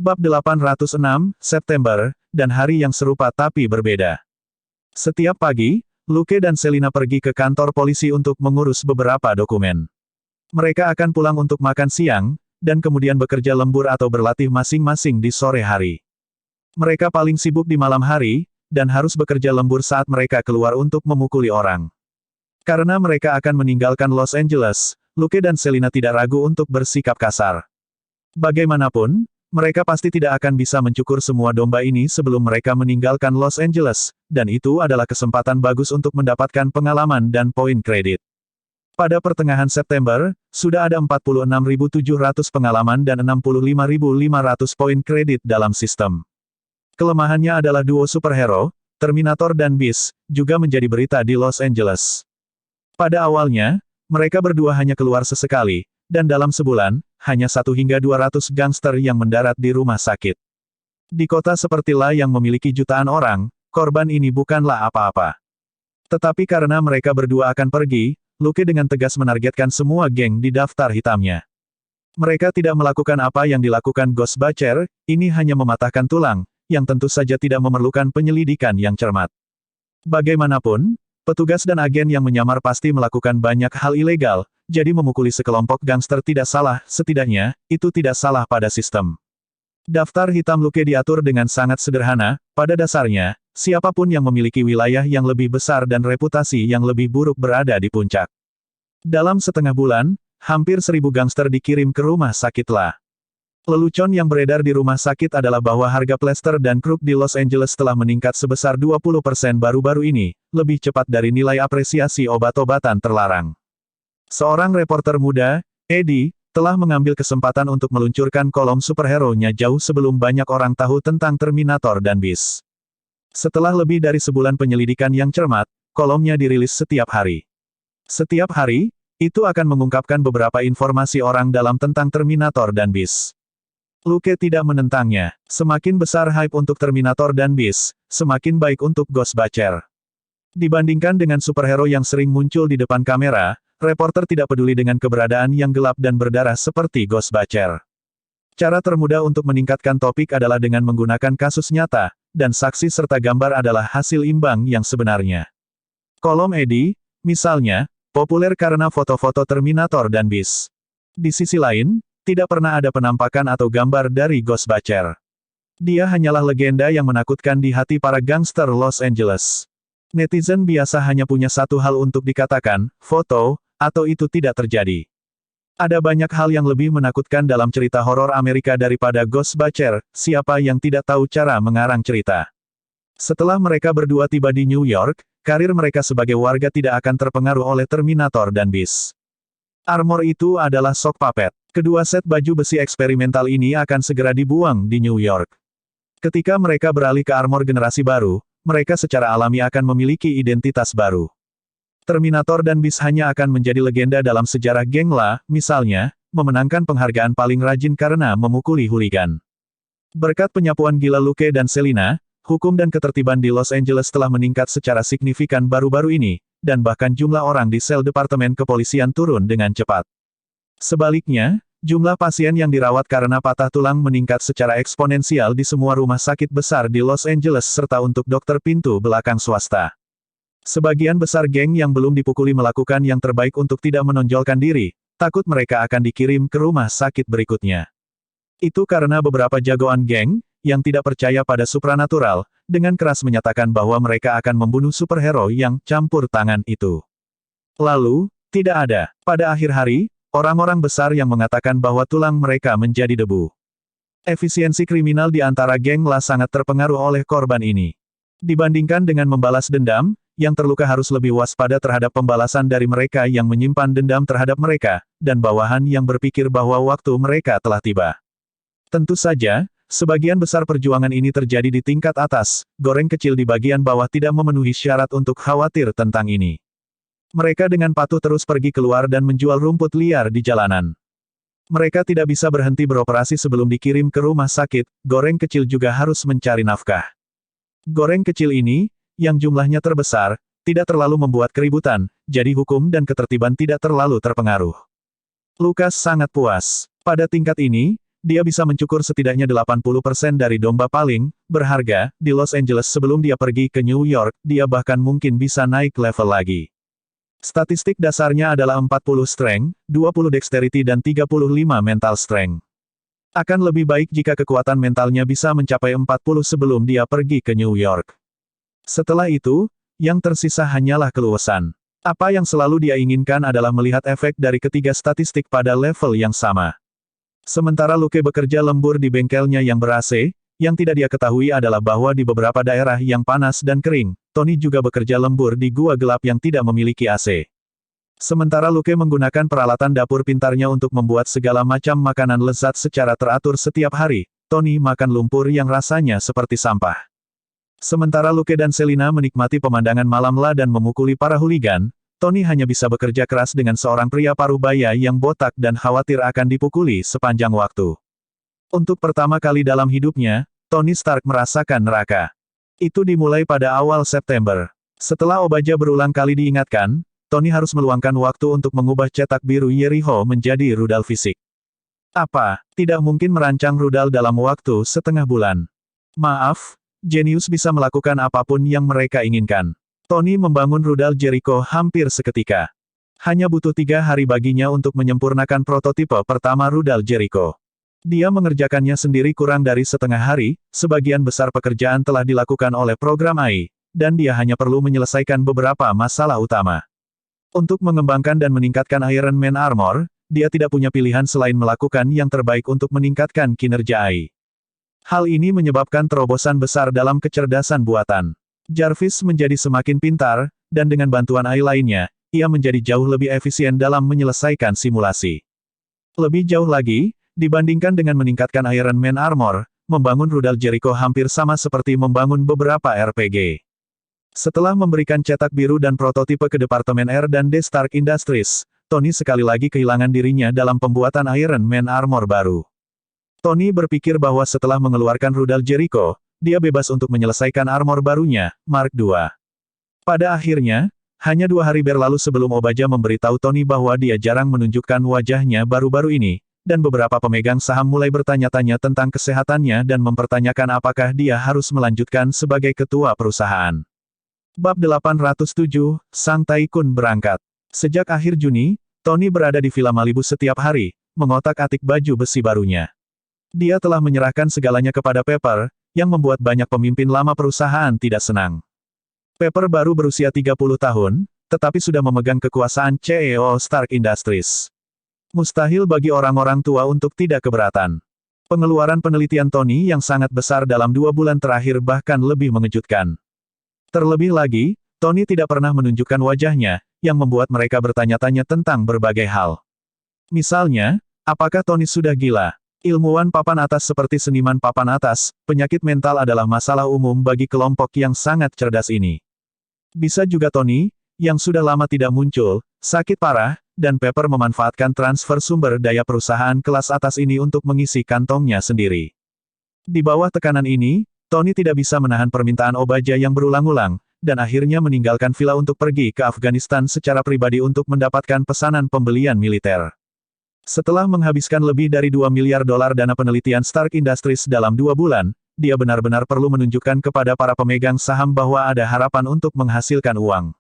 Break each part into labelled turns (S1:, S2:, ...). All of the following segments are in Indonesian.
S1: Bab 806, September, dan hari yang serupa tapi berbeda. Setiap pagi, Luke dan Selina pergi ke kantor polisi untuk mengurus beberapa dokumen. Mereka akan pulang untuk makan siang, dan kemudian bekerja lembur atau berlatih masing-masing di sore hari. Mereka paling sibuk di malam hari, dan harus bekerja lembur saat mereka keluar untuk memukuli orang. Karena mereka akan meninggalkan Los Angeles, Luke dan Selina tidak ragu untuk bersikap kasar. Bagaimanapun, mereka pasti tidak akan bisa mencukur semua domba ini sebelum mereka meninggalkan Los Angeles, dan itu adalah kesempatan bagus untuk mendapatkan pengalaman dan poin kredit. Pada pertengahan September, sudah ada 46.700 pengalaman dan 65.500 poin kredit dalam sistem. Kelemahannya adalah duo superhero, Terminator dan Beast, juga menjadi berita di Los Angeles. Pada awalnya, mereka berdua hanya keluar sesekali, dan dalam sebulan, hanya 1 hingga 200 gangster yang mendarat di rumah sakit. Di kota seperti La yang memiliki jutaan orang, korban ini bukanlah apa-apa. Tetapi karena mereka berdua akan pergi, Luke dengan tegas menargetkan semua geng di daftar hitamnya. Mereka tidak melakukan apa yang dilakukan Ghostbusters, ini hanya mematahkan tulang, yang tentu saja tidak memerlukan penyelidikan yang cermat. Bagaimanapun, petugas dan agen yang menyamar pasti melakukan banyak hal ilegal, jadi memukuli sekelompok gangster tidak salah, setidaknya, itu tidak salah pada sistem. Daftar hitam Luke diatur dengan sangat sederhana, pada dasarnya, siapapun yang memiliki wilayah yang lebih besar dan reputasi yang lebih buruk berada di puncak. Dalam setengah bulan, hampir 1.000 gangster dikirim ke rumah sakit La. Lelucon yang beredar di rumah sakit adalah bahwa harga plester dan kruk di Los Angeles telah meningkat sebesar 20% baru-baru ini, lebih cepat dari nilai apresiasi obat-obatan terlarang. Seorang reporter muda, Eddie, telah mengambil kesempatan untuk meluncurkan kolom superhero-nya jauh sebelum banyak orang tahu tentang Terminator dan Beast. Setelah lebih dari sebulan penyelidikan yang cermat, kolomnya dirilis setiap hari. Setiap hari, itu akan mengungkapkan beberapa informasi orang dalam tentang Terminator dan Beast. Luke tidak menentangnya. Semakin besar hype untuk Terminator dan Beast, semakin baik untuk Ghostbusters. Dibandingkan dengan superhero yang sering muncul di depan kamera, reporter tidak peduli dengan keberadaan yang gelap dan berdarah seperti Ghostbusters. Cara termudah untuk meningkatkan topik adalah dengan menggunakan kasus nyata, dan saksi serta gambar adalah hasil imbang yang sebenarnya. Kolom Eddie, misalnya, populer karena foto-foto Terminator dan Beast. Di sisi lain, tidak pernah ada penampakan atau gambar dari Ghostbusters. Dia hanyalah legenda yang menakutkan di hati para gangster Los Angeles. Netizen biasa hanya punya satu hal untuk dikatakan, foto, atau itu tidak terjadi. Ada banyak hal yang lebih menakutkan dalam cerita horor Amerika daripada Ghostbusters, siapa yang tidak tahu cara mengarang cerita. Setelah mereka berdua tiba di New York, karir mereka sebagai warga tidak akan terpengaruh oleh Terminator dan Beast. Armor itu adalah sok puppet. Kedua set baju besi eksperimental ini akan segera dibuang di New York. Ketika mereka beralih ke armor generasi baru, mereka secara alami akan memiliki identitas baru. Terminator dan Beast hanya akan menjadi legenda dalam sejarah geng La, misalnya, memenangkan penghargaan paling rajin karena memukuli hooligan. Berkat penyapuan gila Luke dan Selina, hukum dan ketertiban di Los Angeles telah meningkat secara signifikan baru-baru ini, dan bahkan jumlah orang di sel Departemen Kepolisian turun dengan cepat. Sebaliknya, jumlah pasien yang dirawat karena patah tulang meningkat secara eksponensial di semua rumah sakit besar di Los Angeles serta untuk dokter pintu belakang swasta. Sebagian besar geng yang belum dipukuli melakukan yang terbaik untuk tidak menonjolkan diri, takut mereka akan dikirim ke rumah sakit berikutnya. Itu karena beberapa jagoan geng, yang tidak percaya pada supranatural, dengan keras menyatakan bahwa mereka akan membunuh superhero yang campur tangan itu. Lalu, tidak ada. Pada akhir hari, orang-orang besar yang mengatakan bahwa tulang mereka menjadi debu. Efisiensi kriminal di antara geng La sangat terpengaruh oleh korban ini. Dibandingkan dengan membalas dendam, yang terluka harus lebih waspada terhadap pembalasan dari mereka yang menyimpan dendam terhadap mereka, dan bawahan yang berpikir bahwa waktu mereka telah tiba. Tentu saja, sebagian besar perjuangan ini terjadi di tingkat atas, goreng kecil di bagian bawah tidak memenuhi syarat untuk khawatir tentang ini. Mereka dengan patuh terus pergi keluar dan menjual rumput liar di jalanan. Mereka tidak bisa berhenti beroperasi sebelum dikirim ke rumah sakit, goreng kecil juga harus mencari nafkah. Goreng kecil ini, yang jumlahnya terbesar, tidak terlalu membuat keributan, jadi hukum dan ketertiban tidak terlalu terpengaruh. Lucas sangat puas. Pada tingkat ini, dia bisa mencukur setidaknya 80% dari domba paling berharga di Los Angeles sebelum dia pergi ke New York, dia bahkan mungkin bisa naik level lagi. Statistik dasarnya adalah 40 strength, 20 dexterity dan 35 mental strength. Akan lebih baik jika kekuatan mentalnya bisa mencapai 40 sebelum dia pergi ke New York. Setelah itu, yang tersisa hanyalah keluasan. Apa yang selalu dia inginkan adalah melihat efek dari ketiga statistik pada level yang sama. Sementara Luke bekerja lembur di bengkelnya yang ber-AC, yang tidak dia ketahui adalah bahwa di beberapa daerah yang panas dan kering, Tony juga bekerja lembur di gua gelap yang tidak memiliki AC. Sementara Luke menggunakan peralatan dapur pintarnya untuk membuat segala macam makanan lezat secara teratur setiap hari, Tony makan lumpur yang rasanya seperti sampah. Sementara Luke dan Selina menikmati pemandangan malamlah dan memukuli para huligan, Tony hanya bisa bekerja keras dengan seorang pria parubaya yang botak dan khawatir akan dipukuli sepanjang waktu. Untuk pertama kali dalam hidupnya, Tony Stark merasakan neraka. Itu dimulai pada awal September. Setelah Obaja berulang kali diingatkan, Tony harus meluangkan waktu untuk mengubah cetak biru Yericho menjadi rudal fisik. Apa, tidak mungkin merancang rudal dalam waktu setengah bulan? Maaf, jenius bisa melakukan apapun yang mereka inginkan. Tony membangun rudal Jericho hampir seketika. Hanya butuh 3 hari baginya untuk menyempurnakan prototipe pertama rudal Jericho. Dia mengerjakannya sendiri kurang dari setengah hari, sebagian besar pekerjaan telah dilakukan oleh program AI, dan dia hanya perlu menyelesaikan beberapa masalah utama. Untuk mengembangkan dan meningkatkan Iron Man Armor, dia tidak punya pilihan selain melakukan yang terbaik untuk meningkatkan kinerja AI. Hal ini menyebabkan terobosan besar dalam kecerdasan buatan. Jarvis menjadi semakin pintar, dan dengan bantuan AI lainnya, ia menjadi jauh lebih efisien dalam menyelesaikan simulasi. Lebih jauh lagi, dibandingkan dengan meningkatkan Iron Man Armor, membangun rudal Jericho hampir sama seperti membangun beberapa RPG. Setelah memberikan cetak biru dan prototipe ke Departemen R dan D Stark Industries, Tony sekali lagi kehilangan dirinya dalam pembuatan Iron Man Armor baru. Tony berpikir bahwa setelah mengeluarkan rudal Jericho, dia bebas untuk menyelesaikan armor barunya, Mark II. Pada akhirnya, hanya 2 hari berlalu sebelum Obaja memberitahu Tony bahwa dia jarang menunjukkan wajahnya baru-baru ini, dan beberapa pemegang saham mulai bertanya-tanya tentang kesehatannya dan mempertanyakan apakah dia harus melanjutkan sebagai ketua perusahaan. Bab 807, Sang Tycoon berangkat. Sejak akhir Juni, Tony berada di Villa Malibu setiap hari, mengotak-atik baju besi barunya. Dia telah menyerahkan segalanya kepada Pepper, yang membuat banyak pemimpin lama perusahaan tidak senang. Pepper baru berusia 30 tahun, tetapi sudah memegang kekuasaan CEO Stark Industries. Mustahil bagi orang-orang tua untuk tidak keberatan. Pengeluaran penelitian Tony yang sangat besar dalam 2 bulan terakhir bahkan lebih mengejutkan. Terlebih lagi, Tony tidak pernah menunjukkan wajahnya, yang membuat mereka bertanya-tanya tentang berbagai hal. Misalnya, apakah Tony sudah gila? Ilmuwan papan atas seperti seniman papan atas, penyakit mental adalah masalah umum bagi kelompok yang sangat cerdas ini. Bisa juga Tony, yang sudah lama tidak muncul, sakit parah, dan Pepper memanfaatkan transfer sumber daya perusahaan kelas atas ini untuk mengisi kantongnya sendiri. Di bawah tekanan ini, Tony tidak bisa menahan permintaan Obaja yang berulang-ulang, dan akhirnya meninggalkan villa untuk pergi ke Afghanistan secara pribadi untuk mendapatkan pesanan pembelian militer. Setelah menghabiskan lebih dari $2 miliar dana penelitian Stark Industries dalam 2 bulan, dia benar-benar perlu menunjukkan kepada para pemegang saham bahwa ada harapan untuk menghasilkan uang.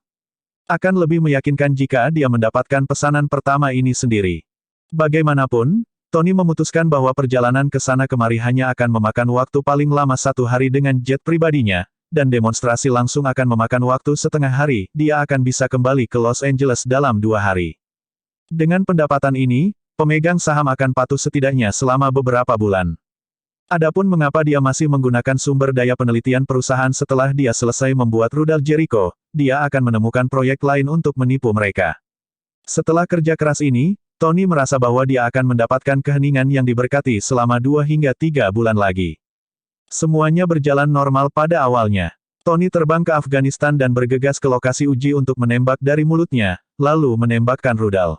S1: Akan lebih meyakinkan jika dia mendapatkan pesanan pertama ini sendiri. Bagaimanapun, Tony memutuskan bahwa perjalanan ke sana kemari hanya akan memakan waktu paling lama 1 hari dengan jet pribadinya, dan demonstrasi langsung akan memakan waktu setengah hari, dia akan bisa kembali ke Los Angeles dalam 2 hari. Dengan pendapatan ini, pemegang saham akan patuh setidaknya selama beberapa bulan. Adapun mengapa dia masih menggunakan sumber daya penelitian perusahaan setelah dia selesai membuat rudal Jericho, dia akan menemukan proyek lain untuk menipu mereka. Setelah kerja keras ini, Tony merasa bahwa dia akan mendapatkan keheningan yang diberkati selama 2 hingga 3 bulan lagi. Semuanya berjalan normal pada awalnya. Tony terbang ke Afghanistan dan bergegas ke lokasi uji untuk menembak dari mulutnya, lalu menembakkan rudal.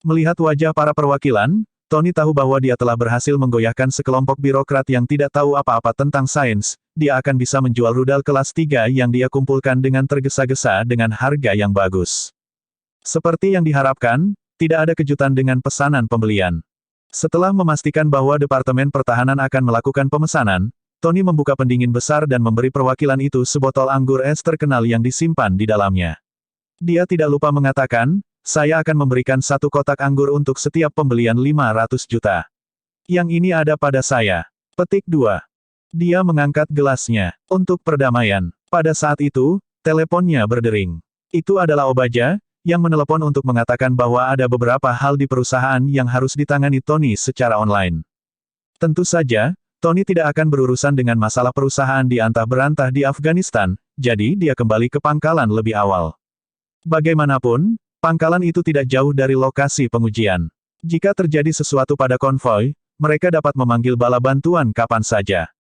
S1: Melihat wajah para perwakilan, Tony tahu bahwa dia telah berhasil menggoyahkan sekelompok birokrat yang tidak tahu apa-apa tentang sains, dia akan bisa menjual rudal kelas 3 yang dia kumpulkan dengan tergesa-gesa dengan harga yang bagus. Seperti yang diharapkan, tidak ada kejutan dengan pesanan pembelian. Setelah memastikan bahwa Departemen Pertahanan akan melakukan pemesanan, Tony membuka pendingin besar dan memberi perwakilan itu sebotol anggur es terkenal yang disimpan di dalamnya. Dia tidak lupa mengatakan, saya akan memberikan 1 kotak anggur untuk setiap pembelian 500 juta. Yang ini ada pada saya. Petik 2. Dia mengangkat gelasnya. Untuk perdamaian. Pada saat itu, teleponnya berdering. Itu adalah Obaja, yang menelepon untuk mengatakan bahwa ada beberapa hal di perusahaan yang harus ditangani Tony secara online. Tentu saja, Tony tidak akan berurusan dengan masalah perusahaan di antah-berantah di Afghanistan, jadi dia kembali ke pangkalan lebih awal. Bagaimanapun, pangkalan itu tidak jauh dari lokasi pengujian. Jika terjadi sesuatu pada konvoi, mereka dapat memanggil bala bantuan kapan saja.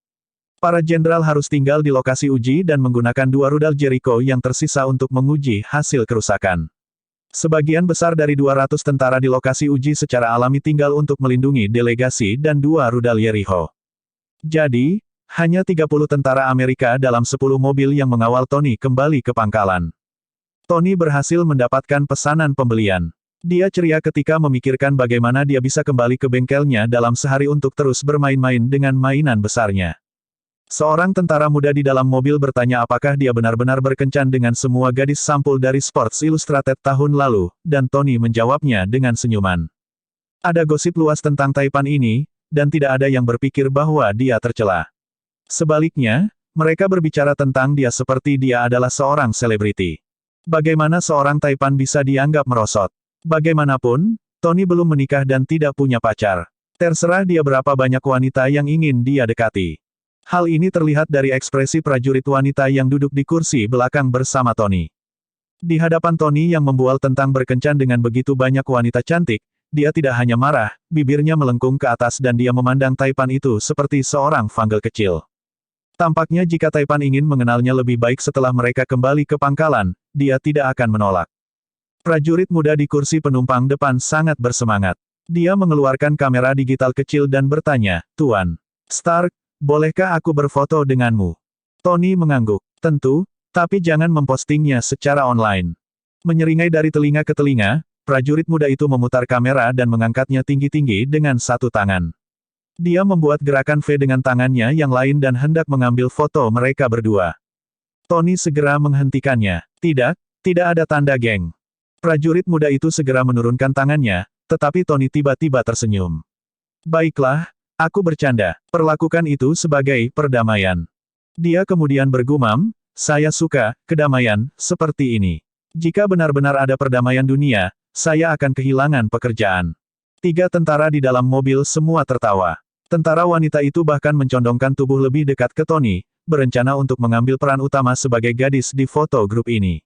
S1: Para jenderal harus tinggal di lokasi uji dan menggunakan 2 rudal Jericho yang tersisa untuk menguji hasil kerusakan. Sebagian besar dari 200 tentara di lokasi uji secara alami tinggal untuk melindungi delegasi dan 2 rudal Jericho. Jadi, hanya 30 tentara Amerika dalam 10 mobil yang mengawal Tony kembali ke pangkalan. Tony berhasil mendapatkan pesanan pembelian. Dia ceria ketika memikirkan bagaimana dia bisa kembali ke bengkelnya dalam sehari untuk terus bermain-main dengan mainan besarnya. Seorang tentara muda di dalam mobil bertanya apakah dia benar-benar berkencan dengan semua gadis sampul dari Sports Illustrated tahun lalu, dan Tony menjawabnya dengan senyuman. Ada gosip luas tentang Taipan ini, dan tidak ada yang berpikir bahwa dia tercela. Sebaliknya, mereka berbicara tentang dia seperti dia adalah seorang selebriti. Bagaimana seorang Taipan bisa dianggap merosot? Bagaimanapun, Tony belum menikah dan tidak punya pacar. Terserah dia berapa banyak wanita yang ingin dia dekati. Hal ini terlihat dari ekspresi prajurit wanita yang duduk di kursi belakang bersama Tony. Di hadapan Tony yang membual tentang berkencan dengan begitu banyak wanita cantik, dia tidak hanya marah, bibirnya melengkung ke atas dan dia memandang Taipan itu seperti seorang vanggel kecil. Tampaknya jika Taipan ingin mengenalnya lebih baik setelah mereka kembali ke pangkalan, dia tidak akan menolak. Prajurit muda di kursi penumpang depan sangat bersemangat. Dia mengeluarkan kamera digital kecil dan bertanya, "Tuan Stark, bolehkah aku berfoto denganmu?" Tony mengangguk. "Tentu, tapi jangan mempostingnya secara online." Menyeringai dari telinga ke telinga, prajurit muda itu memutar kamera dan mengangkatnya tinggi-tinggi dengan 1 tangan. Dia membuat gerakan V dengan tangannya yang lain dan hendak mengambil foto mereka berdua. Tony segera menghentikannya. "Tidak, tidak ada tanda geng." Prajurit muda itu segera menurunkan tangannya, tetapi Tony tiba-tiba tersenyum. "Baiklah, aku bercanda. Perlakukan itu sebagai perdamaian." Dia kemudian bergumam, "Saya suka kedamaian seperti ini. Jika benar-benar ada perdamaian dunia, saya akan kehilangan pekerjaan." 3 tentara di dalam mobil semua tertawa. Tentara wanita itu bahkan mencondongkan tubuh lebih dekat ke Tony, berencana untuk mengambil peran utama sebagai gadis di foto grup ini.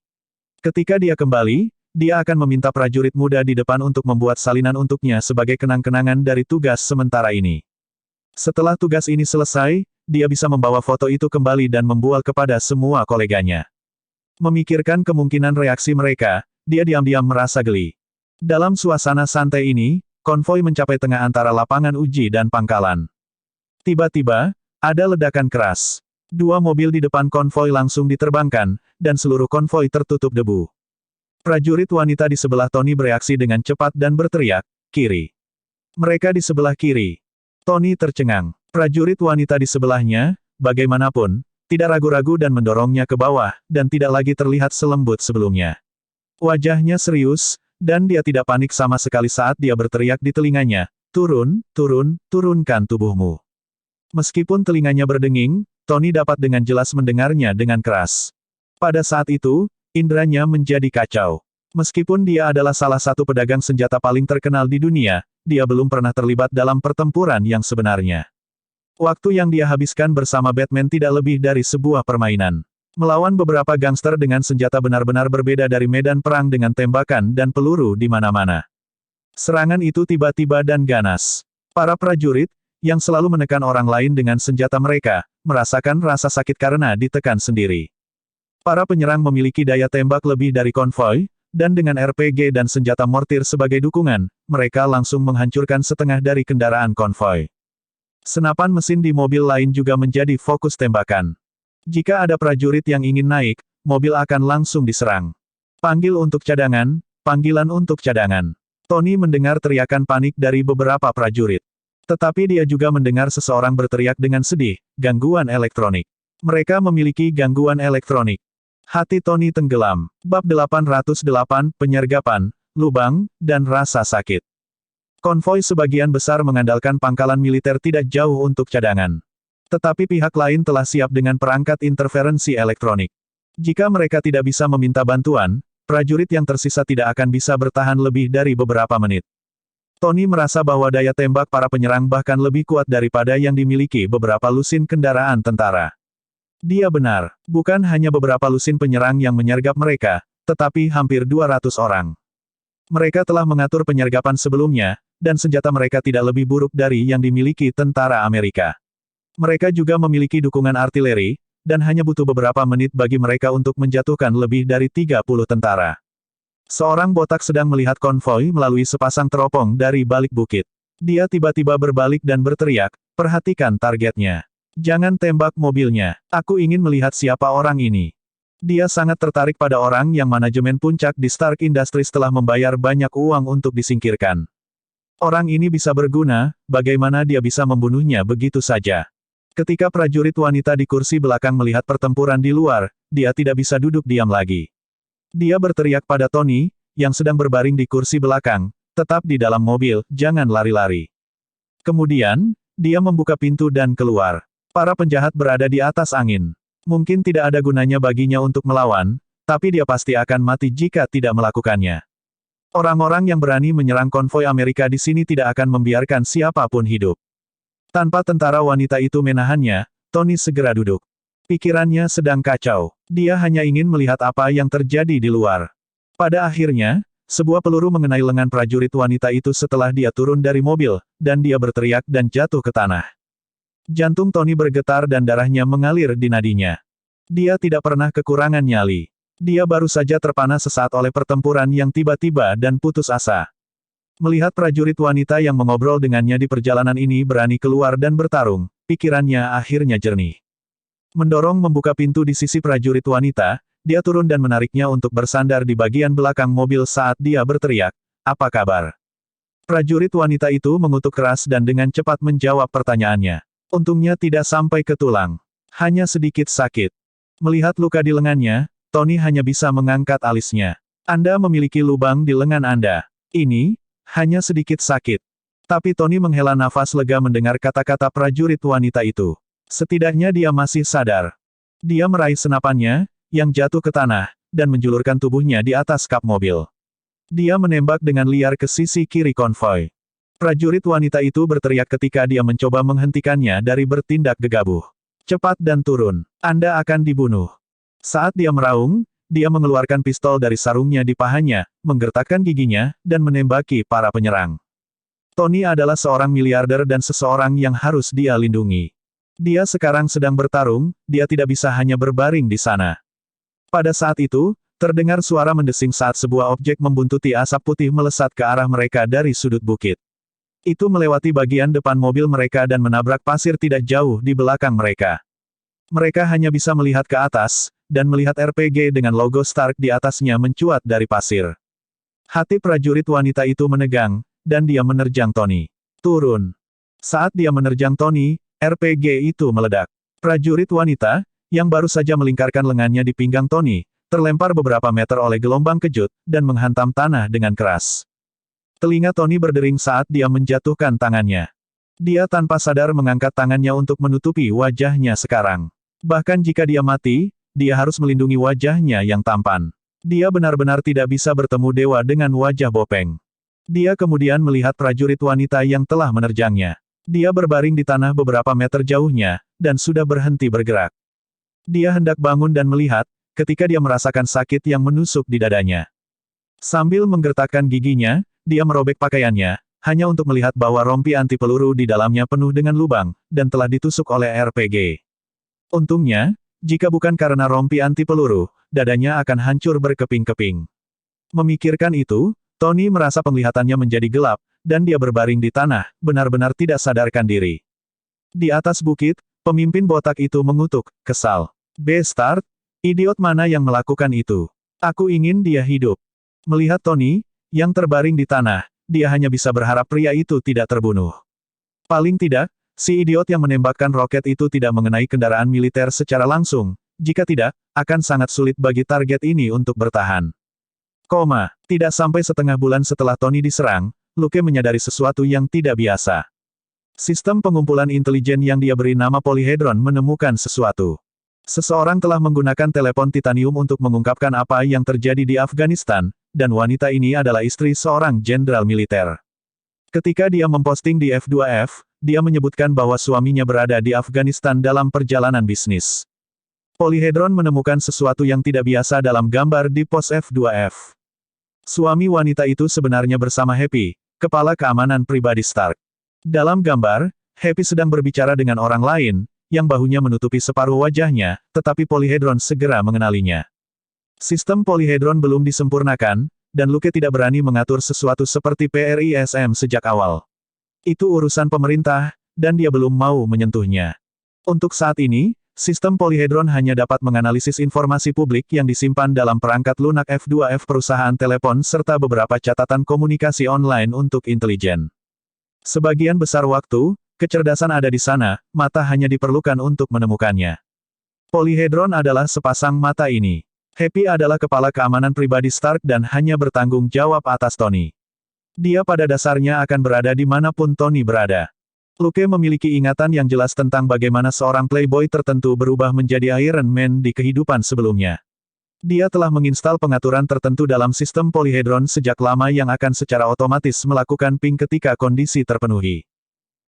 S1: Ketika dia kembali, dia akan meminta prajurit muda di depan untuk membuat salinan untuknya sebagai kenang-kenangan dari tugas sementara ini. Setelah tugas ini selesai, dia bisa membawa foto itu kembali dan membual kepada semua koleganya. Memikirkan kemungkinan reaksi mereka, dia diam-diam merasa geli. Dalam suasana santai ini, konvoi mencapai tengah antara lapangan uji dan pangkalan. Tiba-tiba, ada ledakan keras. 2 mobil di depan konvoi langsung diterbangkan, dan seluruh konvoi tertutup debu. Prajurit wanita di sebelah Tony bereaksi dengan cepat dan berteriak, "Kiri!" Mereka di sebelah kiri. Tony tercengang. Prajurit wanita di sebelahnya, bagaimanapun, tidak ragu-ragu dan mendorongnya ke bawah, dan tidak lagi terlihat selembut sebelumnya. Wajahnya serius, dan dia tidak panik sama sekali saat dia berteriak di telinganya, "Turun, turun, turunkan tubuhmu." Meskipun telinganya berdenging, Tony dapat dengan jelas mendengarnya dengan keras. Pada saat itu, inderanya menjadi kacau. Meskipun dia adalah salah satu pedagang senjata paling terkenal di dunia, dia belum pernah terlibat dalam pertempuran yang sebenarnya. Waktu yang dia habiskan bersama Batman tidak lebih dari sebuah permainan. Melawan beberapa gangster dengan senjata benar-benar berbeda dari medan perang dengan tembakan dan peluru di mana-mana. Serangan itu tiba-tiba dan ganas. Para prajurit, yang selalu menekan orang lain dengan senjata mereka, merasakan rasa sakit karena ditekan sendiri. Para penyerang memiliki daya tembak lebih dari konvoi, dan dengan RPG dan senjata mortir sebagai dukungan, mereka langsung menghancurkan setengah dari kendaraan konvoi. Senapan mesin di mobil lain juga menjadi fokus tembakan. Jika ada prajurit yang ingin naik, mobil akan langsung diserang. Panggil untuk cadangan, panggilan untuk cadangan. Tony mendengar teriakan panik dari beberapa prajurit. Tetapi dia juga mendengar seseorang berteriak dengan sedih, gangguan elektronik. Mereka memiliki gangguan elektronik. Hati Tony tenggelam. Bab 808, Penyergapan, Lubang, dan Rasa Sakit. Konvoi sebagian besar mengandalkan pangkalan militer tidak jauh untuk cadangan. Tetapi pihak lain telah siap dengan perangkat interferensi elektronik. Jika mereka tidak bisa meminta bantuan, prajurit yang tersisa tidak akan bisa bertahan lebih dari beberapa menit. Tony merasa bahwa daya tembak para penyerang bahkan lebih kuat daripada yang dimiliki beberapa lusin kendaraan tentara. Dia benar, bukan hanya beberapa lusin penyerang yang menyergap mereka, tetapi hampir 200 orang. Mereka telah mengatur penyergapan sebelumnya, dan senjata mereka tidak lebih buruk dari yang dimiliki tentara Amerika. Mereka juga memiliki dukungan artileri, dan hanya butuh beberapa menit bagi mereka untuk menjatuhkan lebih dari 30 tentara. Seorang botak sedang melihat konvoi melalui sepasang teropong dari balik bukit. Dia tiba-tiba berbalik dan berteriak, "Perhatikan targetnya. Jangan tembak mobilnya. Aku ingin melihat siapa orang ini." Dia sangat tertarik pada orang yang manajemen puncak di Stark Industries telah membayar banyak uang untuk disingkirkan. Orang ini bisa berguna, bagaimana dia bisa membunuhnya begitu saja? Ketika prajurit wanita di kursi belakang melihat pertempuran di luar, dia tidak bisa duduk diam lagi. Dia berteriak pada Tony, yang sedang berbaring di kursi belakang, "Tetap di dalam mobil, jangan lari-lari." Kemudian, dia membuka pintu dan keluar. Para penjahat berada di atas angin. Mungkin tidak ada gunanya baginya untuk melawan, tapi dia pasti akan mati jika tidak melakukannya. Orang-orang yang berani menyerang konvoi Amerika di sini tidak akan membiarkan siapapun hidup. Tanpa tentara wanita itu menahannya, Tony segera duduk. Pikirannya sedang kacau. Dia hanya ingin melihat apa yang terjadi di luar. Pada akhirnya, sebuah peluru mengenai lengan prajurit wanita itu setelah dia turun dari mobil, dan dia berteriak dan jatuh ke tanah. Jantung Tony bergetar dan darahnya mengalir di nadinya. Dia tidak pernah kekurangan nyali. Dia baru saja terpana sesaat oleh pertempuran yang tiba-tiba dan putus asa. Melihat prajurit wanita yang mengobrol dengannya di perjalanan ini berani keluar dan bertarung, pikirannya akhirnya jernih. Mendorong membuka pintu di sisi prajurit wanita, dia turun dan menariknya untuk bersandar di bagian belakang mobil saat dia berteriak, "Apa kabar?" Prajurit wanita itu mengutuk keras dan dengan cepat menjawab pertanyaannya. Untungnya tidak sampai ke tulang. Hanya sedikit sakit. Melihat luka di lengannya, Tony hanya bisa mengangkat alisnya. "Anda memiliki lubang di lengan Anda. Ini hanya sedikit sakit." Tapi Tony menghela nafas lega mendengar kata-kata prajurit wanita itu. Setidaknya dia masih sadar. Dia meraih senapannya, yang jatuh ke tanah, dan menjulurkan tubuhnya di atas kap mobil. Dia menembak dengan liar ke sisi kiri konvoi. Prajurit wanita itu berteriak ketika dia mencoba menghentikannya dari bertindak gegabah. "Cepat dan turun. Anda akan dibunuh." Saat dia meraung, dia mengeluarkan pistol dari sarungnya di pahanya, menggertakkan giginya, dan menembaki para penyerang. Tony adalah seorang miliarder dan seseorang yang harus dia lindungi. Dia sekarang sedang bertarung, dia tidak bisa hanya berbaring di sana. Pada saat itu, terdengar suara mendesing saat sebuah objek membuntuti asap putih melesat ke arah mereka dari sudut bukit. Itu melewati bagian depan mobil mereka dan menabrak pasir tidak jauh di belakang mereka. Mereka hanya bisa melihat ke atas, dan melihat RPG dengan logo Stark di atasnya mencuat dari pasir. Hati prajurit wanita itu menegang, dan dia menerjang Tony. "Turun." Saat dia menerjang Tony, RPG itu meledak. Prajurit wanita, yang baru saja melingkarkan lengannya di pinggang Tony, terlempar beberapa meter oleh gelombang kejut, dan menghantam tanah dengan keras. Telinga Tony berdering saat dia menjatuhkan tangannya. Dia tanpa sadar mengangkat tangannya untuk menutupi wajahnya sekarang. Bahkan jika dia mati, dia harus melindungi wajahnya yang tampan. Dia benar-benar tidak bisa bertemu dewa dengan wajah bopeng. Dia kemudian melihat prajurit wanita yang telah menerjangnya. Dia berbaring di tanah beberapa meter jauhnya, dan sudah berhenti bergerak. Dia hendak bangun dan melihat, ketika dia merasakan sakit yang menusuk di dadanya. Sambil menggertakkan giginya, dia merobek pakaiannya, hanya untuk melihat bahwa rompi anti peluru di dalamnya penuh dengan lubang, dan telah ditusuk oleh RPG. Untungnya, jika bukan karena rompi anti peluru, dadanya akan hancur berkeping-keping. Memikirkan itu, Tony merasa penglihatannya menjadi gelap, dan dia berbaring di tanah, benar-benar tidak sadarkan diri. Di atas bukit, pemimpin botak itu mengutuk, kesal. "Bastard? Idiot mana yang melakukan itu? Aku ingin dia hidup." Melihat Tony, yang terbaring di tanah, dia hanya bisa berharap pria itu tidak terbunuh. Paling tidak, si idiot yang menembakkan roket itu tidak mengenai kendaraan militer secara langsung, jika tidak, akan sangat sulit bagi target ini untuk bertahan. Tidak sampai setengah bulan setelah Tony diserang, Luke menyadari sesuatu yang tidak biasa. Sistem pengumpulan intelijen yang dia beri nama Polyhedron menemukan sesuatu. Seseorang telah menggunakan telepon titanium untuk mengungkapkan apa yang terjadi di Afghanistan, dan wanita ini adalah istri seorang jenderal militer. Ketika dia memposting di F2F, dia menyebutkan bahwa suaminya berada di Afghanistan dalam perjalanan bisnis. Polyhedron menemukan sesuatu yang tidak biasa dalam gambar di pos F2F. Suami wanita itu sebenarnya bersama Happy, kepala keamanan pribadi Stark. Dalam gambar, Happy sedang berbicara dengan orang lain, yang bahunya menutupi separuh wajahnya, tetapi Polyhedron segera mengenalinya. Sistem Polyhedron belum disempurnakan, dan Luke tidak berani mengatur sesuatu seperti PRISM sejak awal. Itu urusan pemerintah, dan dia belum mau menyentuhnya. Untuk saat ini, sistem Polyhedron hanya dapat menganalisis informasi publik yang disimpan dalam perangkat lunak F2F perusahaan telepon serta beberapa catatan komunikasi online untuk intelijen. Sebagian besar waktu, kecerdasan ada di sana, mata hanya diperlukan untuk menemukannya. Polyhedron adalah sepasang mata ini. Happy adalah kepala keamanan pribadi Stark dan hanya bertanggung jawab atas Tony. Dia pada dasarnya akan berada di manapun Tony berada. Luke memiliki ingatan yang jelas tentang bagaimana seorang playboy tertentu berubah menjadi Iron Man di kehidupan sebelumnya. Dia telah menginstal pengaturan tertentu dalam sistem Polyhedron sejak lama yang akan secara otomatis melakukan ping ketika kondisi terpenuhi.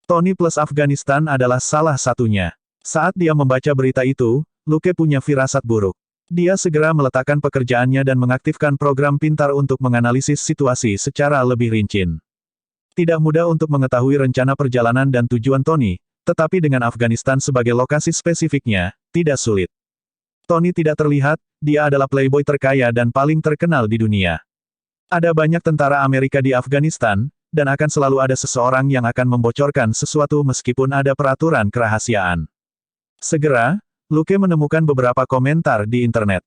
S1: Tony plus Afghanistan adalah salah satunya. Saat dia membaca berita itu, Luke punya firasat buruk. Dia segera meletakkan pekerjaannya dan mengaktifkan program pintar untuk menganalisis situasi secara lebih rinci. Tidak mudah untuk mengetahui rencana perjalanan dan tujuan Tony, tetapi dengan Afghanistan sebagai lokasi spesifiknya, tidak sulit. Tony tidak terlihat, dia adalah playboy terkaya dan paling terkenal di dunia. Ada banyak tentara Amerika di Afghanistan, dan akan selalu ada seseorang yang akan membocorkan sesuatu meskipun ada peraturan kerahasiaan. Segera, Luke menemukan beberapa komentar di internet.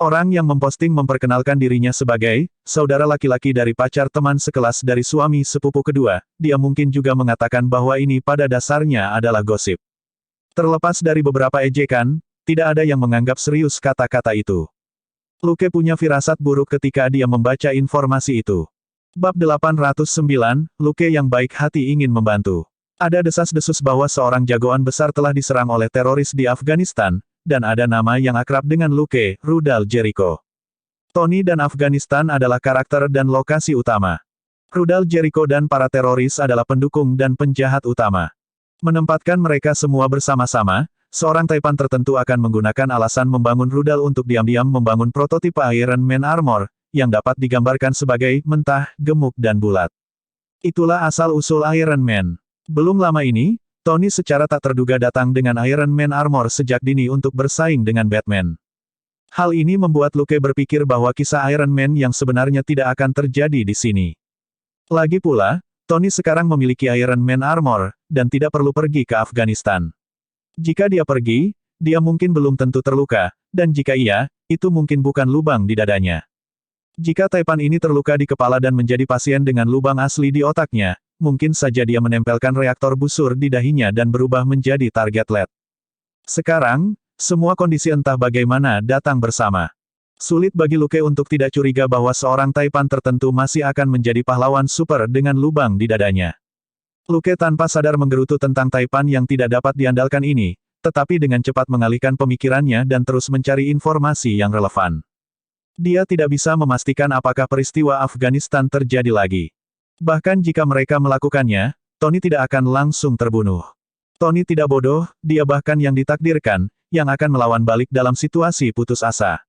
S1: Orang yang memposting memperkenalkan dirinya sebagai saudara laki-laki dari pacar teman sekelas dari suami sepupu kedua. Dia mungkin juga mengatakan bahwa ini pada dasarnya adalah gosip. Terlepas dari beberapa ejekan, tidak ada yang menganggap serius kata-kata itu. Luke punya firasat buruk ketika dia membaca informasi itu. Bab 809, Luke yang baik hati ingin membantu. Ada desas-desus bahwa seorang jagoan besar telah diserang oleh teroris di Afghanistan, dan ada nama yang akrab dengan Luke, Rudal Jericho. Tony dan Afghanistan adalah karakter dan lokasi utama. Rudal Jericho dan para teroris adalah pendukung dan penjahat utama. Menempatkan mereka semua bersama-sama, seorang Taipan tertentu akan menggunakan alasan membangun rudal untuk diam-diam membangun prototipe Iron Man Armor, yang dapat digambarkan sebagai mentah, gemuk dan bulat. Itulah asal-usul Iron Man. Belum lama ini, Tony secara tak terduga datang dengan Iron Man Armor sejak dini untuk bersaing dengan Batman. Hal ini membuat Luke berpikir bahwa kisah Iron Man yang sebenarnya tidak akan terjadi di sini. Lagi pula, Tony sekarang memiliki Iron Man Armor, dan tidak perlu pergi ke Afghanistan. Jika dia pergi, dia mungkin belum tentu terluka, dan jika iya, itu mungkin bukan lubang di dadanya. Jika Taipan ini terluka di kepala dan menjadi pasien dengan lubang asli di otaknya, mungkin saja dia menempelkan reaktor busur di dahinya dan berubah menjadi target LED. Sekarang, semua kondisi entah bagaimana datang bersama. Sulit bagi Luke untuk tidak curiga bahwa seorang Taipan tertentu masih akan menjadi pahlawan super dengan lubang di dadanya. Luke tanpa sadar menggerutu tentang Taipan yang tidak dapat diandalkan ini, tetapi dengan cepat mengalihkan pemikirannya dan terus mencari informasi yang relevan. Dia tidak bisa memastikan apakah peristiwa Afghanistan terjadi lagi. Bahkan jika mereka melakukannya, Tony tidak akan langsung terbunuh. Tony tidak bodoh, dia bahkan yang ditakdirkan, yang akan melawan balik dalam situasi putus asa.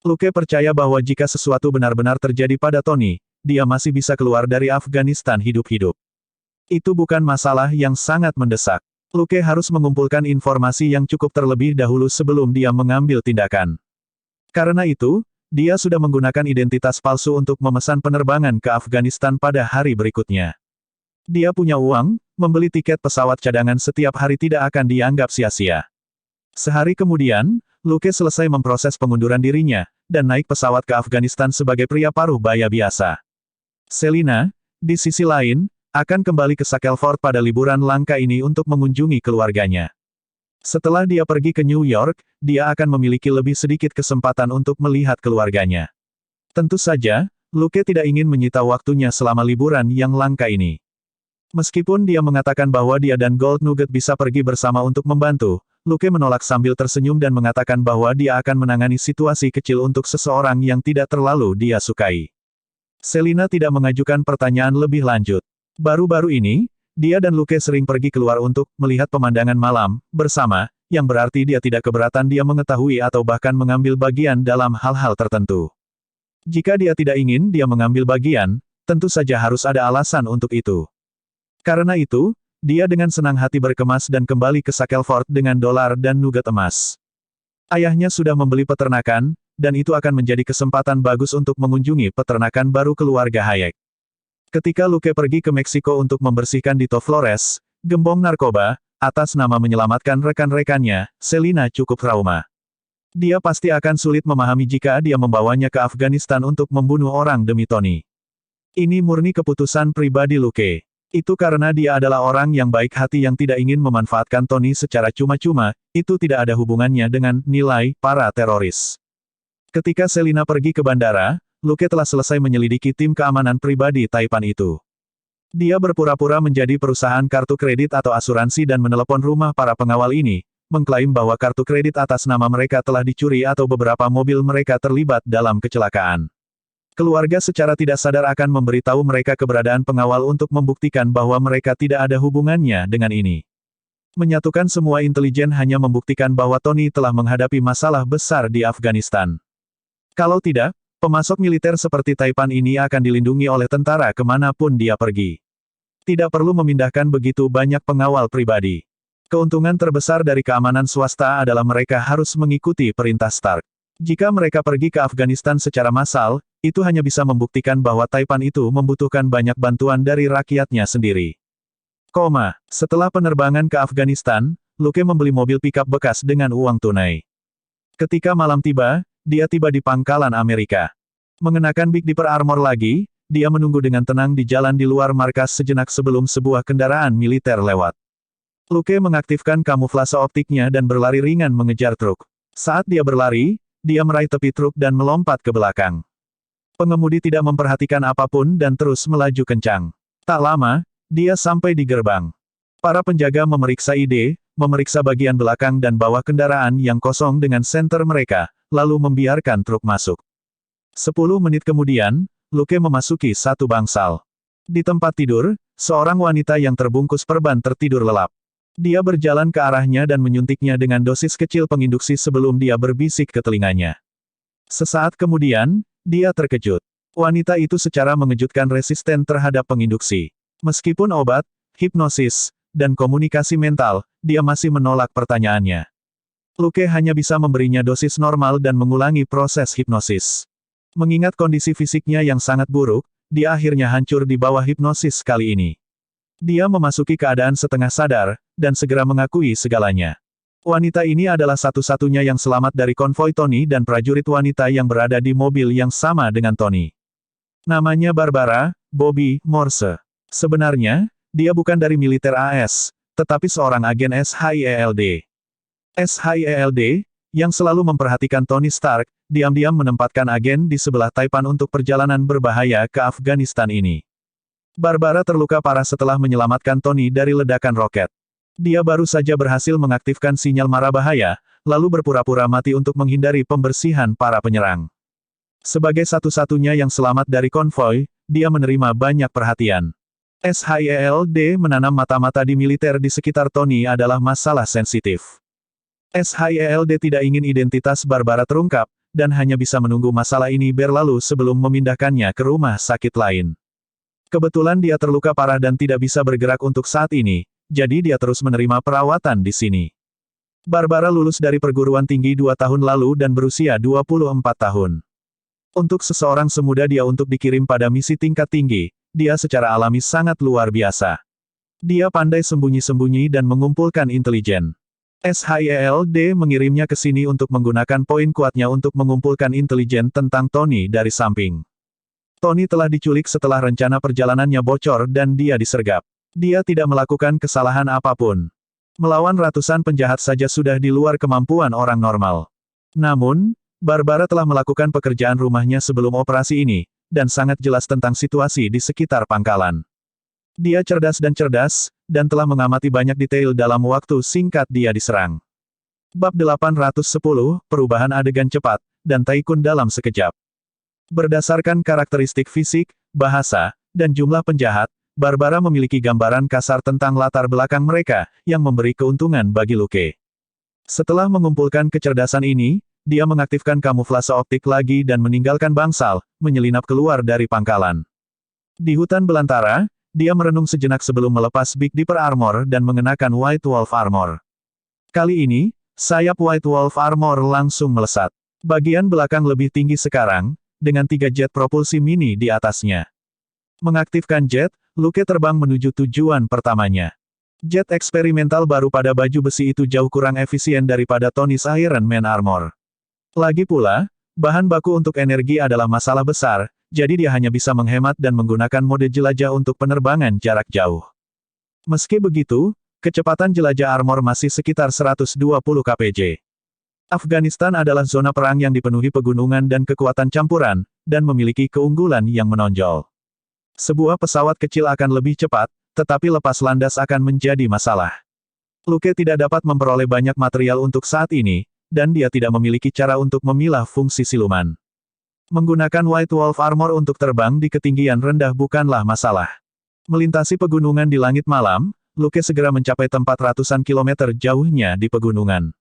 S1: Luke percaya bahwa jika sesuatu benar-benar terjadi pada Tony, dia masih bisa keluar dari Afghanistan hidup-hidup. Itu bukan masalah yang sangat mendesak. Luke harus mengumpulkan informasi yang cukup terlebih dahulu sebelum dia mengambil tindakan. Karena itu, dia sudah menggunakan identitas palsu untuk memesan penerbangan ke Afghanistan pada hari berikutnya. Dia punya uang, membeli tiket pesawat cadangan setiap hari tidak akan dianggap sia-sia. Sehari kemudian, Luke selesai memproses pengunduran dirinya, dan naik pesawat ke Afghanistan sebagai pria paruh baya biasa. Selina, Di sisi lain, akan kembali ke Shackelford pada liburan langka ini untuk mengunjungi keluarganya. Setelah dia pergi ke New York, dia akan memiliki lebih sedikit kesempatan untuk melihat keluarganya. Tentu saja, Luke tidak ingin menyita waktunya selama liburan yang langka ini. Meskipun dia mengatakan bahwa dia dan Gold Nugget bisa pergi bersama untuk membantu, Luke menolak sambil tersenyum dan mengatakan bahwa dia akan menangani situasi kecil untuk seseorang yang tidak terlalu dia sukai. Selina tidak mengajukan pertanyaan lebih lanjut. Baru-baru ini, dia dan Luke sering pergi keluar untuk melihat pemandangan malam bersama, yang berarti dia tidak keberatan dia mengetahui atau bahkan mengambil bagian dalam hal-hal tertentu. Jika dia tidak ingin dia mengambil bagian, tentu saja harus ada alasan untuk itu. Karena itu, dia dengan senang hati berkemas dan kembali ke Shackelford dengan dolar dan nugget emas. Ayahnya sudah membeli peternakan, dan itu akan menjadi kesempatan bagus untuk mengunjungi peternakan baru keluarga Hayek. Ketika Luke pergi ke Meksiko untuk membersihkan Dito Flores, gembong narkoba, atas nama menyelamatkan rekan-rekannya, Selina cukup trauma. Dia pasti akan sulit memahami jika dia membawanya ke Afghanistan untuk membunuh orang demi Tony. Ini murni keputusan pribadi Luke. Itu karena dia adalah orang yang baik hati yang tidak ingin memanfaatkan Tony secara cuma-cuma, itu tidak ada hubungannya dengan nilai para teroris. Ketika Selina pergi ke bandara, Luke telah selesai menyelidiki tim keamanan pribadi Taipan itu. Dia berpura-pura menjadi perusahaan kartu kredit atau asuransi dan menelepon rumah para pengawal ini, mengklaim bahwa kartu kredit atas nama mereka telah dicuri atau beberapa mobil mereka terlibat dalam kecelakaan. Keluarga secara tidak sadar akan memberitahu mereka keberadaan pengawal untuk membuktikan bahwa mereka tidak ada hubungannya dengan ini. Menyatukan semua intelijen hanya membuktikan bahwa Tony telah menghadapi masalah besar di Afghanistan. Kalau tidak, pemasok militer seperti Taipan ini akan dilindungi oleh tentara kemanapun dia pergi. Tidak perlu memindahkan begitu banyak pengawal pribadi. Keuntungan terbesar dari keamanan swasta adalah mereka harus mengikuti perintah Stark. Jika mereka pergi ke Afghanistan secara massal, itu hanya bisa membuktikan bahwa Taipan itu membutuhkan banyak bantuan dari rakyatnya sendiri. Setelah penerbangan ke Afghanistan, Luke membeli mobil pickup bekas dengan uang tunai. Ketika malam tiba, dia tiba di pangkalan Amerika. Mengenakan Big Dipper Armor lagi, dia menunggu dengan tenang di jalan di luar markas sejenak sebelum sebuah kendaraan militer lewat. Luke mengaktifkan kamuflase optiknya dan berlari ringan mengejar truk. Saat dia berlari, dia meraih tepi truk dan melompat ke belakang. Pengemudi tidak memperhatikan apapun dan terus melaju kencang. Tak lama, dia sampai di gerbang. Para penjaga memeriksa memeriksa bagian belakang dan bawah kendaraan yang kosong dengan senter mereka, lalu membiarkan truk masuk. 10 menit kemudian, Luke memasuki satu bangsal. Di tempat tidur, seorang wanita yang terbungkus perban tertidur lelap. Dia berjalan ke arahnya dan menyuntiknya dengan dosis kecil penginduksi sebelum dia berbisik ke telinganya. Sesaat kemudian, dia terkejut. Wanita itu secara mengejutkan resisten terhadap penginduksi. Meskipun obat, hipnosis, dan komunikasi mental, dia masih menolak pertanyaannya. Luke hanya bisa memberinya dosis normal dan mengulangi proses hipnosis. Mengingat kondisi fisiknya yang sangat buruk, dia akhirnya hancur di bawah hipnosis kali ini. Dia memasuki keadaan setengah sadar, dan segera mengakui segalanya. Wanita ini adalah satu-satunya yang selamat dari konvoi Tony dan prajurit wanita yang berada di mobil yang sama dengan Tony. Namanya Barbara Bobby Morse. Sebenarnya, dia bukan dari militer AS, tetapi seorang agen SHIELD. SHIELD, yang selalu memperhatikan Tony Stark, diam-diam menempatkan agen di sebelah Taipan untuk perjalanan berbahaya ke Afghanistan ini. Barbara terluka parah setelah menyelamatkan Tony dari ledakan roket. Dia baru saja berhasil mengaktifkan sinyal mara bahaya, lalu berpura-pura mati untuk menghindari pembersihan para penyerang. Sebagai satu-satunya yang selamat dari konvoi, dia menerima banyak perhatian. SHIELD menanam mata-mata di militer di sekitar Tony adalah masalah sensitif. SHIELD tidak ingin identitas Barbara terungkap, dan hanya bisa menunggu masalah ini berlalu sebelum memindahkannya ke rumah sakit lain. Kebetulan dia terluka parah dan tidak bisa bergerak untuk saat ini, jadi dia terus menerima perawatan di sini. Barbara lulus dari perguruan tinggi 2 tahun lalu dan berusia 24 tahun. Untuk seseorang semuda dia untuk dikirim pada misi tingkat tinggi, dia secara alami sangat luar biasa. Dia pandai sembunyi-sembunyi dan mengumpulkan intelijen. SHIELD mengirimnya ke sini untuk menggunakan poin kuatnya untuk mengumpulkan intelijen tentang Tony dari samping. Tony telah diculik setelah rencana perjalanannya bocor dan dia disergap. Dia tidak melakukan kesalahan apapun. Melawan ratusan penjahat saja sudah di luar kemampuan orang normal. Namun, Barbara telah melakukan pekerjaan rumahnya sebelum operasi ini, dan sangat jelas tentang situasi di sekitar pangkalan. Dia cerdas, dan telah mengamati banyak detail dalam waktu singkat dia diserang. Bab 810, Perubahan adegan cepat, dan Tycoon dalam sekejap. Berdasarkan karakteristik fisik, bahasa, dan jumlah penjahat, Barbara memiliki gambaran kasar tentang latar belakang mereka, yang memberi keuntungan bagi Luke. Setelah mengumpulkan kecerdasan ini, dia mengaktifkan kamuflase optik lagi dan meninggalkan bangsal, menyelinap keluar dari pangkalan. Di hutan belantara, dia merenung sejenak sebelum melepas Big Dipper Armor dan mengenakan White Wolf Armor. Kali ini, sayap White Wolf Armor langsung melesat. Bagian belakang lebih tinggi sekarang, dengan 3 jet propulsi mini di atasnya. Mengaktifkan jet, Luke terbang menuju tujuan pertamanya. Jet eksperimental baru pada baju besi itu jauh kurang efisien daripada Tony's Iron Man Armor. Lagi pula, bahan baku untuk energi adalah masalah besar, jadi dia hanya bisa menghemat dan menggunakan mode jelajah untuk penerbangan jarak jauh. Meski begitu, kecepatan jelajah armor masih sekitar 120 kpj. Afghanistan adalah zona perang yang dipenuhi pegunungan dan kekuatan campuran, dan memiliki keunggulan yang menonjol. Sebuah pesawat kecil akan lebih cepat, tetapi lepas landas akan menjadi masalah. Luke tidak dapat memperoleh banyak material untuk saat ini, dan dia tidak memiliki cara untuk memilah fungsi siluman. Menggunakan White Wolf Armor untuk terbang di ketinggian rendah bukanlah masalah. Melintasi pegunungan di langit malam, Luke segera mencapai tempat ratusan kilometer jauhnya di pegunungan.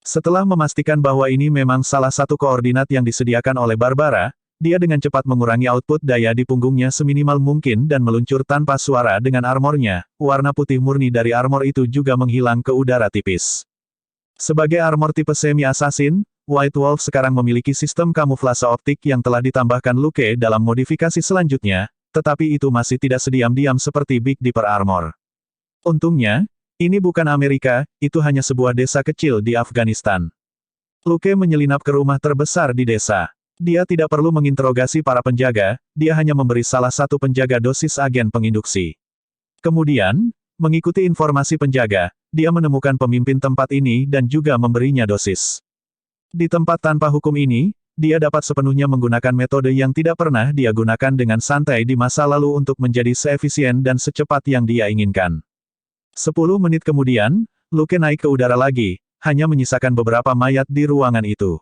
S1: Setelah memastikan bahwa ini memang salah satu koordinat yang disediakan oleh Barbara, dia dengan cepat mengurangi output daya di punggungnya seminimal mungkin dan meluncur tanpa suara dengan armornya. Warna putih murni dari armor itu juga menghilang ke udara tipis. Sebagai armor tipe semi-assassin, White Wolf sekarang memiliki sistem kamuflase optik yang telah ditambahkan Luke dalam modifikasi selanjutnya, tetapi itu masih tidak sediam-diam seperti Big Dipper Armor. Untungnya, ini bukan Amerika, itu hanya sebuah desa kecil di Afghanistan. Luke menyelinap ke rumah terbesar di desa. Dia tidak perlu menginterogasi para penjaga, dia hanya memberi salah satu penjaga dosis agen penginduksi. Kemudian, mengikuti informasi penjaga, dia menemukan pemimpin tempat ini dan juga memberinya dosis. Di tempat tanpa hukum ini, dia dapat sepenuhnya menggunakan metode yang tidak pernah dia gunakan dengan santai di masa lalu untuk menjadi seefisien dan secepat yang dia inginkan. 10 menit kemudian, Luke naik ke udara lagi, hanya menyisakan beberapa mayat di ruangan itu.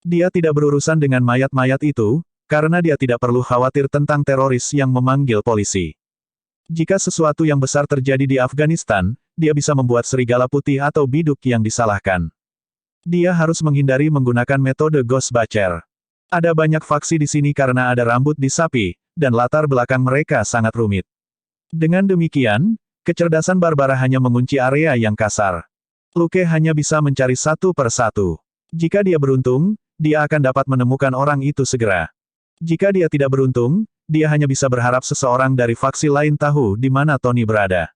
S1: Dia tidak berurusan dengan mayat-mayat itu, karena dia tidak perlu khawatir tentang teroris yang memanggil polisi. Jika sesuatu yang besar terjadi di Afghanistan, dia bisa membuat serigala putih atau biduk yang disalahkan. Dia harus menghindari menggunakan metode Ghost Butcher. Ada banyak faksi di sini karena ada rambut di sapi, dan latar belakang mereka sangat rumit. Dengan demikian, kecerdasan Barbara hanya mengunci area yang kasar. Luke hanya bisa mencari satu per satu. Jika dia beruntung, dia akan dapat menemukan orang itu segera. Jika dia tidak beruntung, dia hanya bisa berharap seseorang dari faksi lain tahu di mana Tony berada.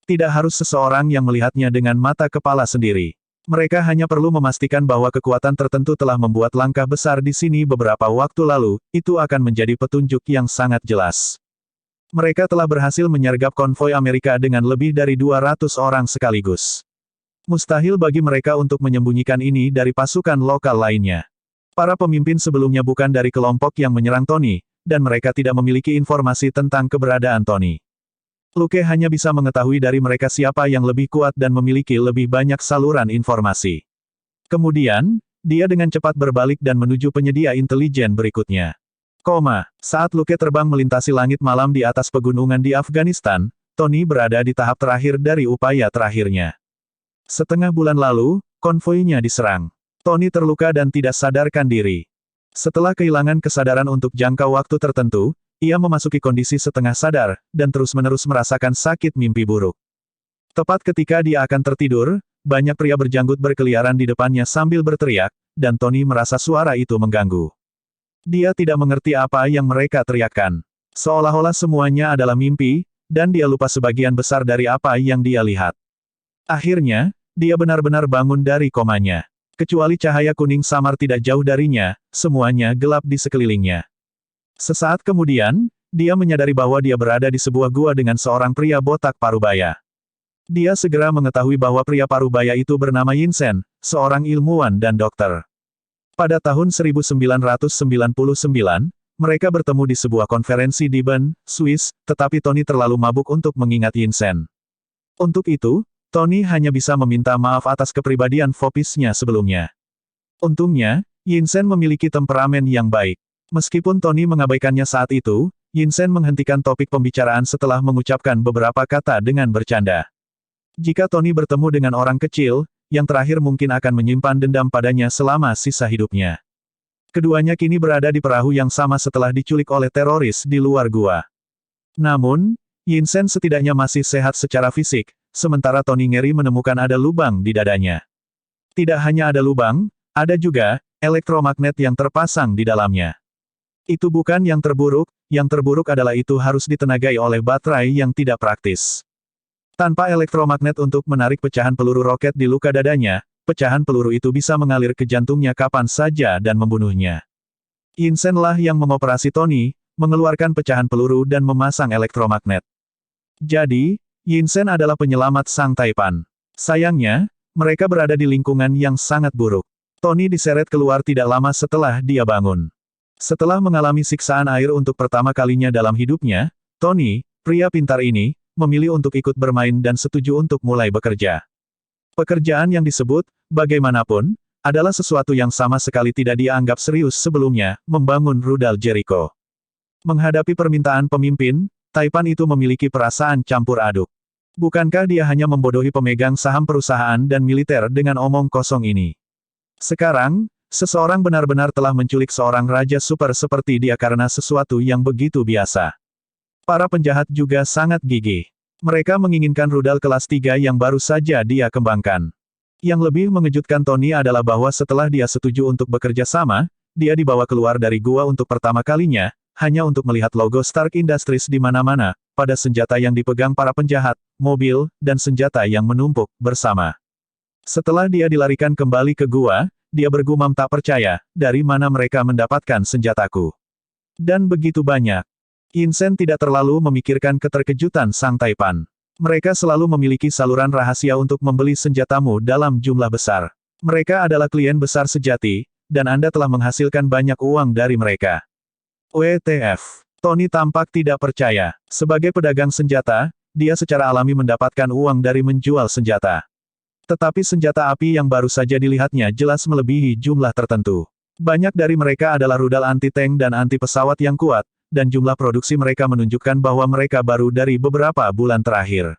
S1: Tidak harus seseorang yang melihatnya dengan mata kepala sendiri. Mereka hanya perlu memastikan bahwa kekuatan tertentu telah membuat langkah besar di sini beberapa waktu lalu, itu akan menjadi petunjuk yang sangat jelas. Mereka telah berhasil menyergap konvoi Amerika dengan lebih dari 200 orang sekaligus. Mustahil bagi mereka untuk menyembunyikan ini dari pasukan lokal lainnya. Para pemimpin sebelumnya bukan dari kelompok yang menyerang Tony, dan mereka tidak memiliki informasi tentang keberadaan Tony. Luke hanya bisa mengetahui dari mereka siapa yang lebih kuat dan memiliki lebih banyak saluran informasi. Kemudian, dia dengan cepat berbalik dan menuju penyedia intelijen berikutnya. Saat Luke terbang melintasi langit malam di atas pegunungan di Afghanistan, Tony berada di tahap terakhir dari upaya terakhirnya. Setengah bulan lalu, konvoinya diserang. Tony terluka dan tidak sadarkan diri. Setelah kehilangan kesadaran untuk jangka waktu tertentu, ia memasuki kondisi setengah sadar, dan terus-menerus merasakan sakit mimpi buruk. Tepat ketika dia akan tertidur, banyak pria berjanggut berkeliaran di depannya sambil berteriak, dan Tony merasa suara itu mengganggu. Dia tidak mengerti apa yang mereka teriakkan. Seolah-olah semuanya adalah mimpi, dan dia lupa sebagian besar dari apa yang dia lihat. Akhirnya, dia benar-benar bangun dari komanya. Kecuali cahaya kuning samar tidak jauh darinya, semuanya gelap di sekelilingnya. Sesaat kemudian, dia menyadari bahwa dia berada di sebuah gua dengan seorang pria botak parubaya. Dia segera mengetahui bahwa pria parubaya itu bernama Yinsen, seorang ilmuwan dan dokter. Pada tahun 1999, mereka bertemu di sebuah konferensi di Bern, Swiss, tetapi Tony terlalu mabuk untuk mengingat Yinsen. Untuk itu, Tony hanya bisa meminta maaf atas kepribadian fopisnya sebelumnya. Untungnya, Yinsen memiliki temperamen yang baik. Meskipun Tony mengabaikannya saat itu, Yinsen menghentikan topik pembicaraan setelah mengucapkan beberapa kata dengan bercanda. Jika Tony bertemu dengan orang kecil, yang terakhir mungkin akan menyimpan dendam padanya selama sisa hidupnya. Keduanya kini berada di perahu yang sama setelah diculik oleh teroris di luar gua. Namun, Yinsen setidaknya masih sehat secara fisik, sementara Tony ngeri menemukan ada lubang di dadanya. Tidak hanya ada lubang, ada juga elektromagnet yang terpasang di dalamnya. Itu bukan yang terburuk adalah itu harus ditenagai oleh baterai yang tidak praktis. Tanpa elektromagnet untuk menarik pecahan peluru roket di luka dadanya, pecahan peluru itu bisa mengalir ke jantungnya kapan saja dan membunuhnya. Yinsen lah yang mengoperasi Tony, mengeluarkan pecahan peluru dan memasang elektromagnet. Jadi, Yinsen adalah penyelamat Sang Taipan. Sayangnya, mereka berada di lingkungan yang sangat buruk. Tony diseret keluar tidak lama setelah dia bangun. Setelah mengalami siksaan air untuk pertama kalinya dalam hidupnya, Tony, pria pintar ini, memilih untuk ikut bermain dan setuju untuk mulai bekerja. Pekerjaan yang disebut, bagaimanapun, adalah sesuatu yang sama sekali tidak dia anggap serius sebelumnya, membangun rudal Jericho. Menghadapi permintaan pemimpin, Taipan itu memiliki perasaan campur aduk. Bukankah dia hanya membodohi pemegang saham perusahaan dan militer dengan omong kosong ini? Sekarang, seseorang benar-benar telah menculik seorang raja super seperti dia karena sesuatu yang begitu biasa. Para penjahat juga sangat gigih. Mereka menginginkan rudal kelas 3 yang baru saja dia kembangkan. Yang lebih mengejutkan Tony adalah bahwa setelah dia setuju untuk bekerja sama, dia dibawa keluar dari gua untuk pertama kalinya, hanya untuk melihat logo Stark Industries di mana-mana, pada senjata yang dipegang para penjahat, mobil, dan senjata yang menumpuk bersama. Setelah dia dilarikan kembali ke gua, dia bergumam tak percaya, dari mana mereka mendapatkan senjataku. Dan begitu banyak. Yinsen tidak terlalu memikirkan keterkejutan Sang Taipan. Mereka selalu memiliki saluran rahasia untuk membeli senjatamu dalam jumlah besar. Mereka adalah klien besar sejati, dan Anda telah menghasilkan banyak uang dari mereka. WTF. Tony tampak tidak percaya. Sebagai pedagang senjata, dia secara alami mendapatkan uang dari menjual senjata. Tetapi senjata api yang baru saja dilihatnya jelas melebihi jumlah tertentu. Banyak dari mereka adalah rudal anti-tank dan anti-pesawat yang kuat, dan jumlah produksi mereka menunjukkan bahwa mereka baru dari beberapa bulan terakhir.